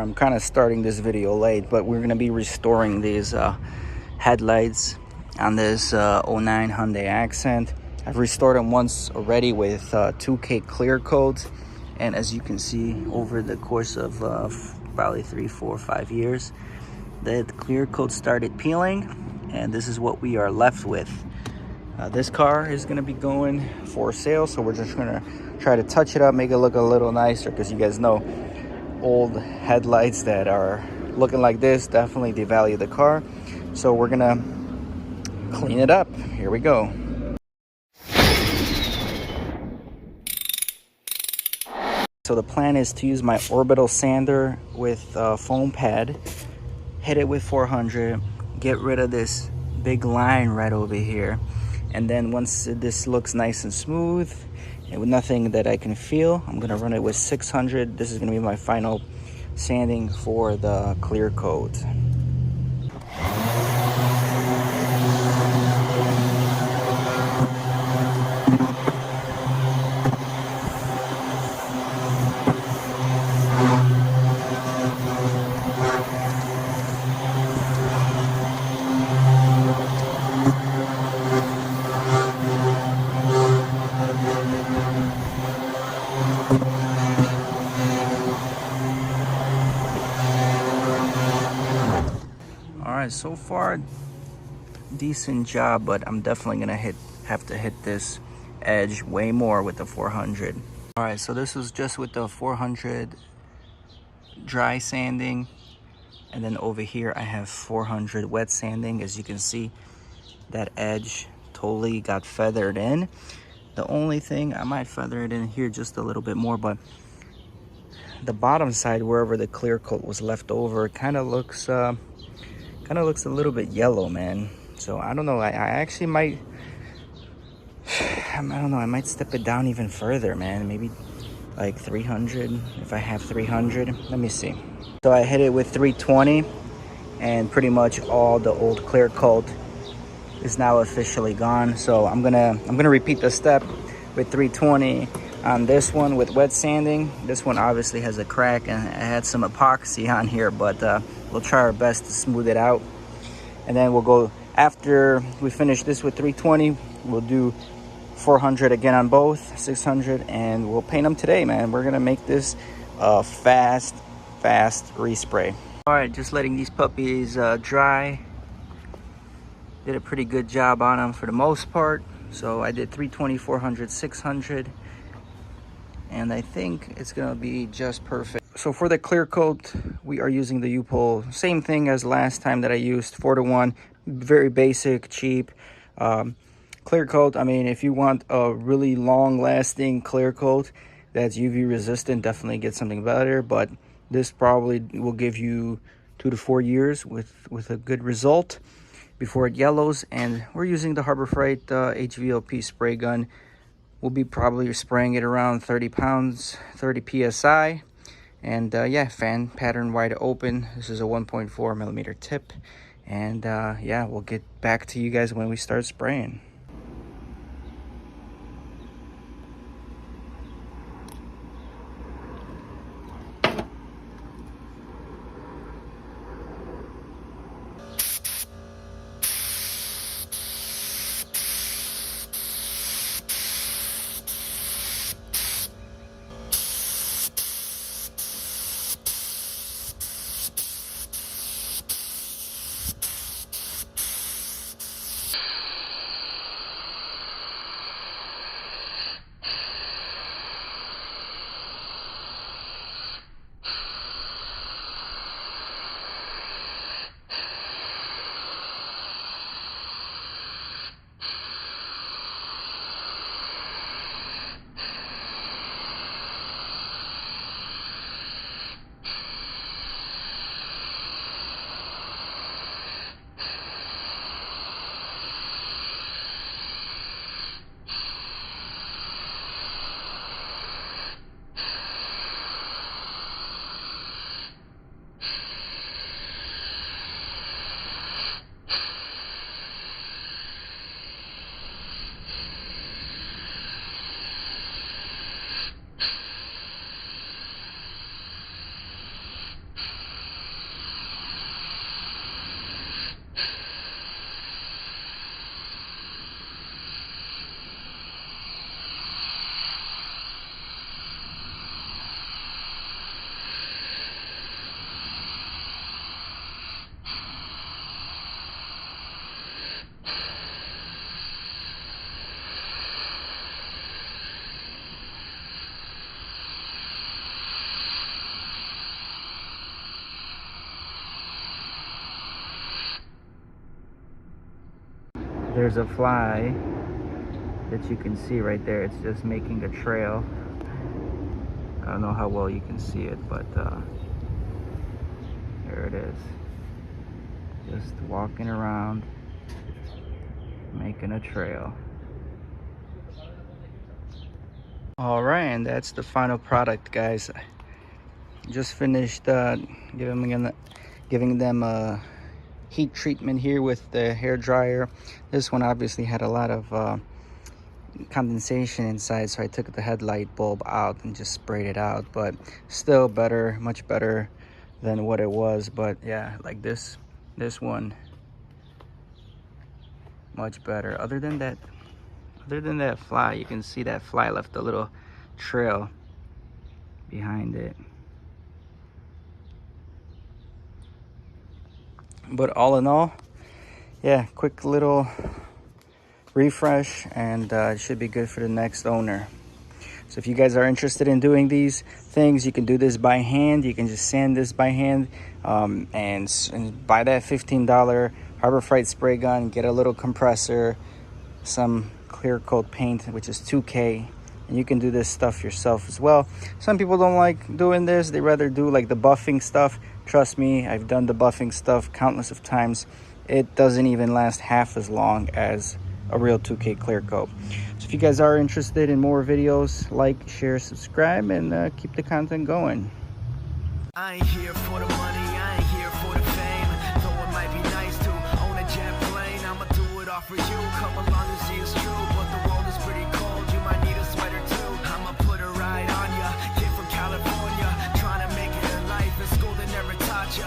I'm kind of starting this video late, but we're gonna be restoring these headlights on this '09 Hyundai Accent. I've restored them once already with 2K clear coat, and as you can see, over the course of probably 3, 4, 5 years, the clear coat started peeling, and this is what we are left with. This car is going to be going for sale, so we're just going to try to touch it up, make it look a little nicer, because you guys know old headlights that are looking like this definitely devalue the car. So we're going to clean it up. Here we go. So the plan is to use my orbital sander with a foam pad, hit it with 400, get rid of this big line right over here. And then once this looks nice and smooth and with nothing that I can feel, I'm gonna run it with 600. This is gonna be my final sanding for the clear coat. Alright, so far decent job, but I'm definitely gonna have to hit this edge way more with the 400. Alright, so this was just with the 400 dry sanding, and then over here I have 400 wet sanding. As you can see, that edge totally got feathered in. The only thing, I might feather it in here just a little bit more, but the bottom side, wherever the clear coat was left over, kind of looks a little bit yellow, man. So I don't know, I actually might, I don't know, I might step it down even further, man. Maybe like 300, if I have 300. Let me see. So I hit it with 320, and pretty much all the old clear coat is now officially gone. So I'm gonna repeat the step with 320 on this one with wet sanding. This one obviously has a crack and it had some epoxy on here, but we'll try our best to smooth it out. And then we'll go, after we finish this with 320, we'll do 400 again on both, 600, and we'll paint them today, man. We're gonna make this a fast respray. All right, just letting these puppies dry. Did a pretty good job on them for the most part. So I did 320, 400, 600, and I think it's gonna be just perfect. So for the clear coat, we are using the U-Pole. Same thing as last time that I used, 4-to-1, very basic, cheap. Clear coat, I mean, if you want a really long lasting clear coat that's UV resistant, definitely get something better, but this probably will give you 2 to 4 years with a good result before it yellows. And we're using the Harbor Freight HVLP spray gun. We'll be probably spraying it around 30 pounds, 30 psi. And yeah, fan pattern wide open. This is a 1.4 millimeter tip. And yeah, we'll get back to you guys when we start spraying. there's a fly that you can see right there. It's just making a trail. I don't know how well you can see it, but there it is. Just walking around, making a trail. All right, and that's the final product, guys. Just finished giving them a heat treatment here with the hair dryer. This one obviously had a lot of condensation inside, so I took the headlight bulb out and just sprayed it out, but still better, much better than what it was. But yeah, like this one, much better. Other than that fly, you can see that fly left a little trail behind it. But all in all, yeah, quick little refresh, and it should be good for the next owner. So if you guys are interested in doing these things, you can do this by hand. You can just sand this by hand, and buy that $15 Harbor Freight spray gun, get a little compressor, some clear coat paint, which is 2K, and you can do this stuff yourself as well. Some people don't like doing this. They rather do like the buffing stuff. Trust me, I've done the buffing stuff countless of times. It doesn't even last half as long as a real 2K clear coat. So if you guys are interested in more videos, like, share, subscribe, and keep the content going. I ain't here for the money, I ain't here for the fame. Though it might be nice to own a jet plane, I'ma do it all for you. Come along and see it's true, but the world is pretty cold. You might need a sweater too. I'ma put a ride on ya. Kid from California, trying to make it in life. In school they never taught ya.